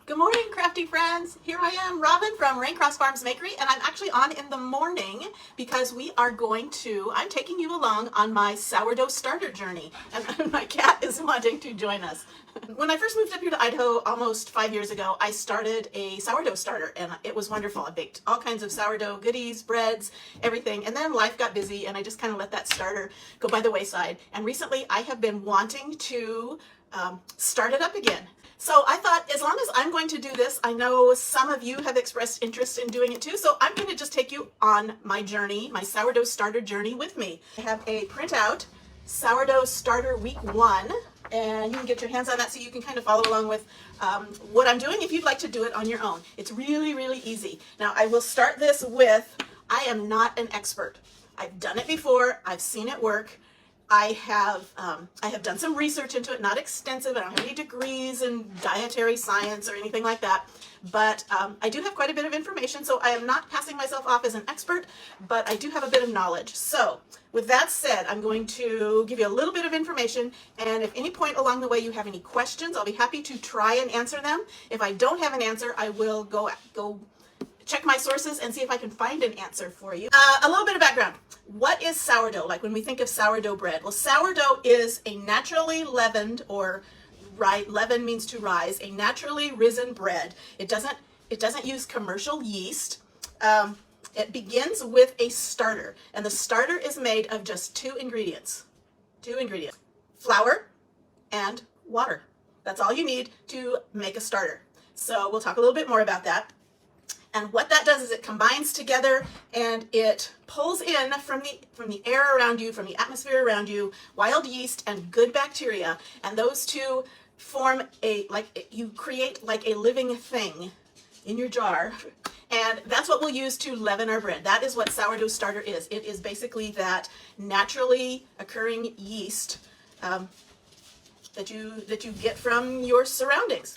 Good morning, crafty friends. Here I am, Robin from Raincross Farms Bakery, and I'm actually on in the morning because I'm taking you along on my sourdough starter journey, and my cat is wanting to join us. When I first moved up here to Idaho almost 5 years ago, I started a sourdough starter, and it was wonderful. I baked all kinds of sourdough goodies, breads, everything, and then life got busy, and I just kind of let that starter go by the wayside. And recently, I have been wanting to start it up again. So I thought, as long as I'm going to do this, I know some of you have expressed interest in doing it too, so I'm going to just take you on my journey, my sourdough starter journey with me. I have a printout, Sourdough Starter Week 1, and you can get your hands on that so you can kind of follow along with what I'm doing if you'd like to do it on your own. It's really, really easy. Now, I will start this with, I am not an expert. I've done it before. I've seen it work. I have done some research into it, not extensive. I don't have any degrees in dietary science or anything like that, but I do have quite a bit of information, so I am not passing myself off as an expert, but I do have a bit of knowledge. So with that said, I'm going to give you a little bit of information, and if any point along the way you have any questions, I'll be happy to try and answer them. If I don't have an answer, I will go check my sources and see if I can find an answer for you. A little bit of background. What is sourdough? Like when we think of sourdough bread? Well, sourdough is a naturally leavened, or leaven means to rise, a naturally risen bread. It doesn't use commercial yeast. It begins with a starter, and the starter is made of just two ingredients, flour and water. That's all you need to make a starter. So we'll talk a little bit more about that. And what that does is it combines together and it pulls in from the air around you, from the atmosphere around you, wild yeast and good bacteria. And those two form you create like a living thing in your jar. And that's what we'll use to leaven our bread. That is what sourdough starter is. It is basically that naturally occurring yeast that you get from your surroundings.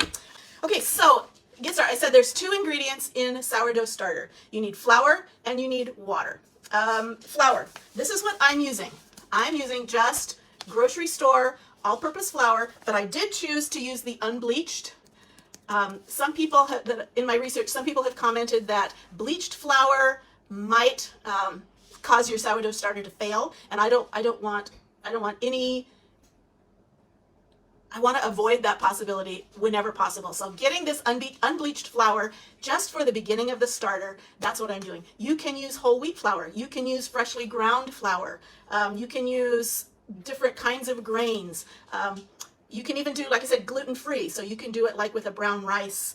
Okay, so get started. I said there's two ingredients in sourdough starter. You need flour and you need water. Flour. This is what I'm using. I'm using just grocery store all-purpose flour, but I did choose to use the unbleached. Some people in my research, some people have commented that bleached flour might cause your sourdough starter to fail, and I want to avoid that possibility whenever possible. So getting this unbleached flour just for the beginning of the starter, that's what I'm doing. You can use whole wheat flour. You can use freshly ground flour. You can use different kinds of grains. You can even do, like I said, gluten-free. So you can do it like with a brown rice,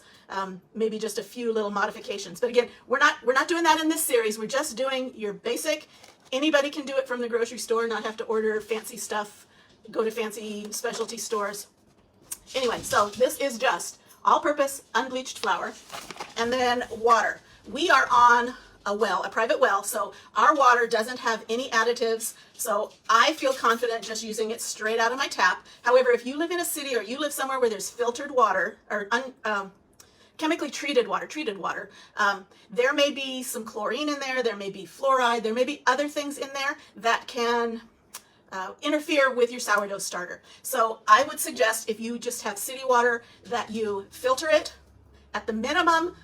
maybe just a few little modifications. But again, we're not doing that in this series. We're just doing your basic. Anybody can do it from the grocery store, not have to order fancy stuff, go to fancy specialty stores. Anyway, so this is just all-purpose unbleached flour, and then water. We are on a private well, so our water doesn't have any additives, so I feel confident just using it straight out of my tap. However, if you live in a city or you live somewhere where there's filtered water or chemically treated water, there may be some chlorine in there, there may be fluoride, there may be other things in there that can interfere with your sourdough starter. So I would suggest, if you just have city water, that you filter it at the minimum,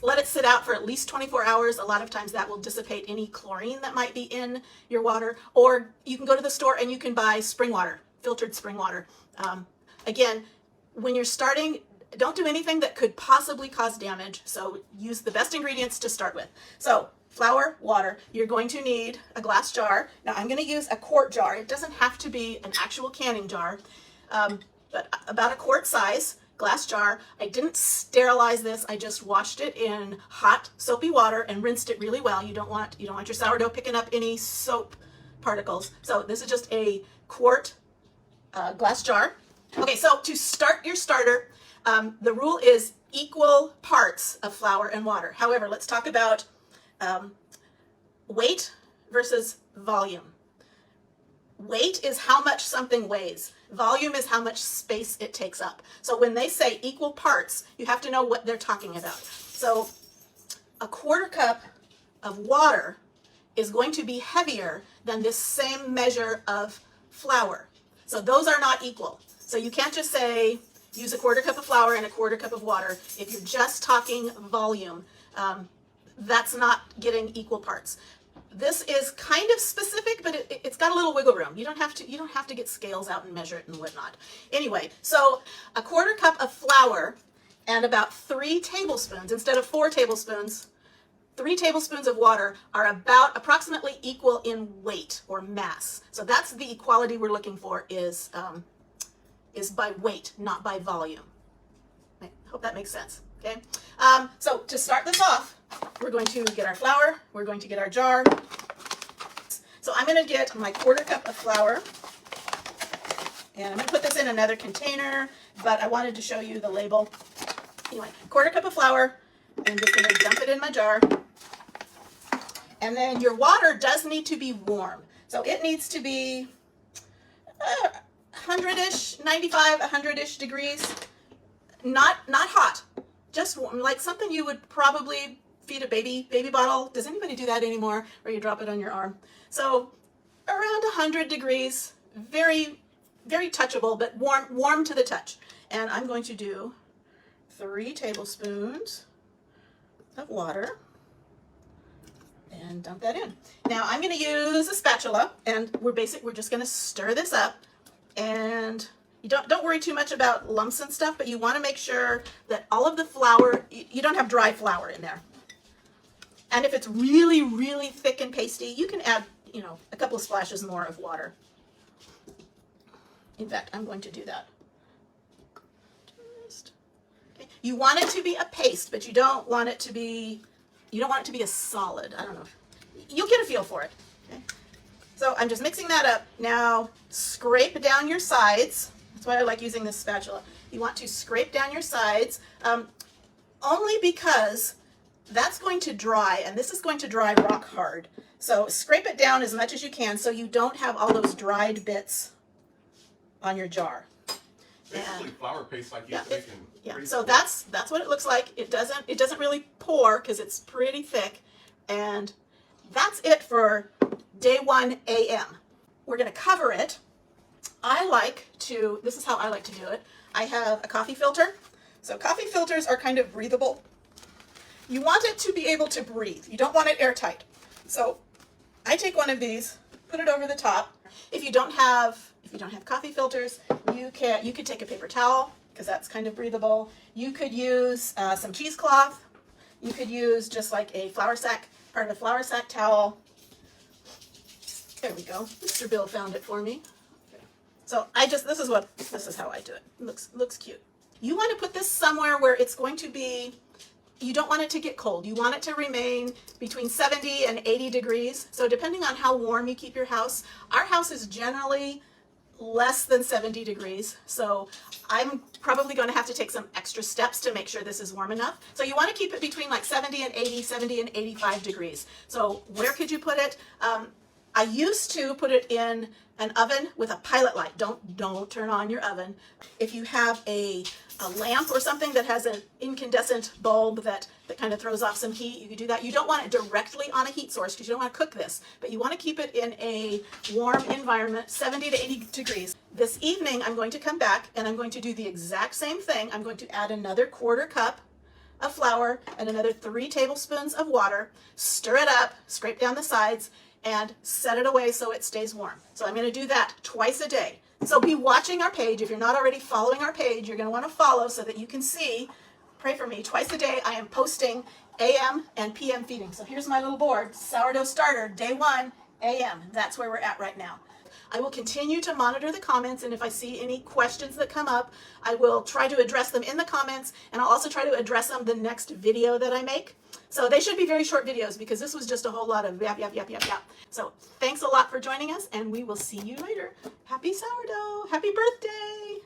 let it sit out for at least 24 hours. A lot of times that will dissipate any chlorine that might be in your water. Or you can go to the store and you can buy spring water, filtered spring water. Again, when you're starting, don't do anything that could possibly cause damage. So use the best ingredients to start with. So flour, water. You're going to need a glass jar. Now I'm going to use a quart jar. It doesn't have to be an actual canning jar, but about a quart size glass jar. I didn't sterilize this. I just washed it in hot soapy water and rinsed it really well. You don't want your sourdough picking up any soap particles. So this is just a quart glass jar. Okay, so to start your starter, the rule is equal parts of flour and water. However, let's talk about weight versus volume. Weight is how much something weighs. Volume is how much space it takes up. So when they say equal parts, you have to know what they're talking about. So a quarter cup of water is going to be heavier than this same measure of flour. So those are not equal. So you can't just say use a 1/4 cup of flour and a 1/4 cup of water. If you're just talking volume, that's not getting equal parts. This is kind of specific, but it's got a little wiggle room. You don't have to get scales out and measure it and whatnot. Anyway, so a 1/4 cup of flour and about 3 tablespoons instead of 4 tablespoons. 3 tablespoons of water are about approximately equal in weight or mass. So that's the equality we're looking for, is by weight, not by volume. I hope that makes sense. Okay. So to start this off, we're going to get our flour. We're going to get our jar. So I'm going to get my 1/4 cup of flour, and I'm going to put this in another container, but I wanted to show you the label. Anyway, 1/4 cup of flour. I'm just going to dump it in my jar. And then your water does need to be warm. So it needs to be 100-ish, 95, 100-ish degrees. Not hot, just warm, like something you would probably feed a baby bottle. Does anybody do that anymore, where you drop it on your arm? So around 100 degrees, very, very touchable, but warm to the touch. And I'm going to do 3 tablespoons of water and dump that in. Now I'm going to use a spatula, and we're just going to stir this up. And you don't worry too much about lumps and stuff, but you want to make sure that all of the flour, you don't have dry flour in there. And if it's really, really thick and pasty, you can add, a couple of splashes more of water. In fact, I'm going to do that. Okay. You want it to be a paste, but you don't want it to be a solid. I don't know. You'll get a feel for it. Okay. So I'm just mixing that up. Now scrape down your sides. That's why I like using this spatula. You want to scrape down your sides, only because that's going to dry, and this is going to dry rock hard. So scrape it down as much as you can so you don't have all those dried bits on your jar. Basically flour paste like you're making. Yeah, so that's what it looks like. It doesn't really pour because it's pretty thick. And that's it for day 1 a.m. We're going to cover it. This is how I like to do it. I have a coffee filter. So coffee filters are kind of breathable. You want it to be able to breathe. You don't want it airtight. So I take one of these, put it over the top. If you don't have coffee filters, you could take a paper towel, because that's kind of breathable. You could use some cheesecloth. You could use just like a flour sack, part of a flour sack towel. There we go. Mr. Bill found it for me. Okay. So this is how I do it. It looks cute. You want to put this somewhere where it's going to be, you don't want it to get cold. You want it to remain between 70 and 80 degrees. So depending on how warm you keep your house, our house is generally less than 70 degrees. So I'm probably going to have to take some extra steps to make sure this is warm enough. So you want to keep it between like 70 and 80, 70 and 85 degrees. So where could you put it? I used to put it in an oven with a pilot light. Don't turn on your oven. If you have a lamp or something that has an incandescent bulb that kind of throws off some heat, you could do that. You don't want it directly on a heat source because you don't want to cook this, but you want to keep it in a warm environment, 70 to 80 degrees. This evening I'm going to come back and I'm going to do the exact same thing. I'm going to add another 1/4 cup of flour and another 3 tablespoons of water, stir it up, scrape down the sides, and set it away so it stays warm. So I'm going to do that twice a day. So be watching our page. If you're not already following our page, you're going to want to follow so that you can see. Pray for me. Twice a day I am posting AM and PM feeding. So here's my little board, Sourdough Starter, day 1 AM. That's where we're at right now. I will continue to monitor the comments, and if I see any questions that come up, I will try to address them in the comments, and I'll also try to address them the next video that I make. So they should be very short videos because this was just a whole lot of yap, yap, yap, yap, yap. So thanks a lot for joining us, and we will see you later. Happy sourdough. Happy birthday.